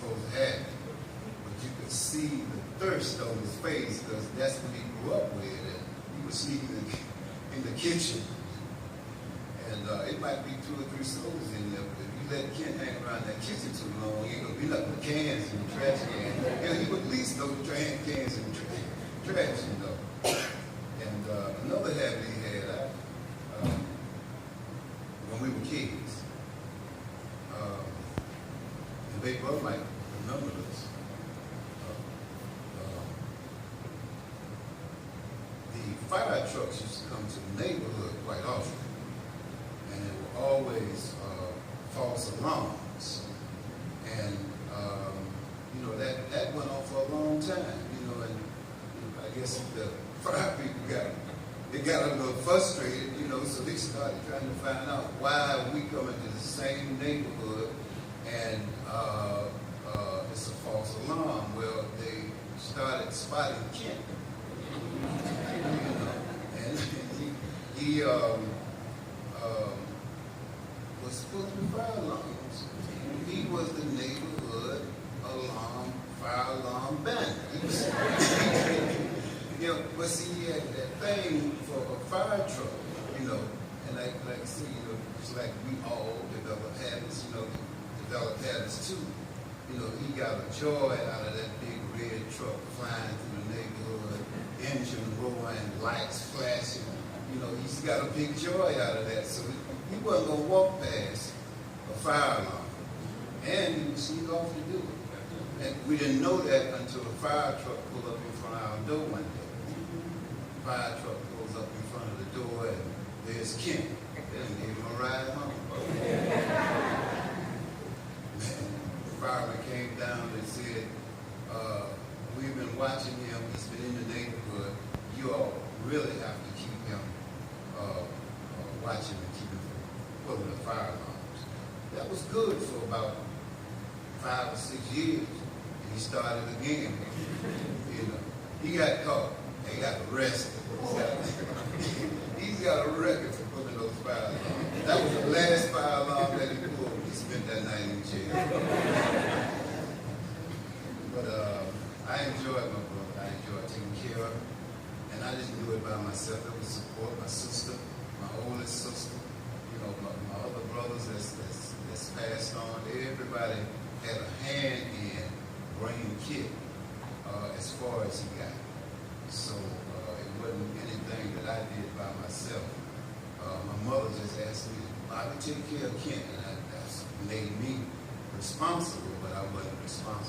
supposed to happen. But you could see the thirst on his face because that's what he grew up with. And he was sleeping in the kitchen. And it might be 2 or 3 souls in there, but if you let Kent hang around that kitchen too long, he ain't gonna be nothing but cans in the trash can. He would at least throw the cans in the trash, you know. And another habit he had, when we were kids, and Big Brother might remember this. The fire trucks used to come to the neighborhood quite often, and there were always false alarms. And you know, that went on for a long time, you know, and I guess the fire people got a little frustrated, you know, so they started trying to find out why we come into the same neighborhood and it's a false alarm. Well, they started spotting Kent, you know, and he was supposed to be fire alarms. He was the neighborhood fire alarm bandit. You know, but see, he had that thing for a fire truck, you know, and like see, you know, it's like we all develop habits, you know, develop habits too. You know, he got a joy out of that big red truck flying through the neighborhood, engine roaring, lights flashing. You know, he's got a big joy out of that. So he wasn't gonna walk past a fire alarm, and he would sneak off to do it. And we didn't know that until the fire truck pulled up in front of our door one day. The fire truck pulls up in front of the door, and there's Kent. They done gave him a ride home. The fireman came down and said, we've been watching him. He's been in the neighborhood. You all really have to keep him watching and keep him from pulling the fire alarms. That was good for about 5 or 6 years. He started again, you know. He got caught. He got arrested. He's got a record for putting those fire alarms. That was the last fire alarm that he pulled. He spent that night in jail. But I enjoyed my brother. I enjoyed taking care of him. And I didn't do it by myself. There was support. My sister, my oldest sister, you know, my other brothers that's passed on. Everybody had a hand in bringing Kit as far as he got. So it wasn't anything that I did by myself. My mother just asked me, I would take care of Kent, and that made me responsible, but I wasn't responsible.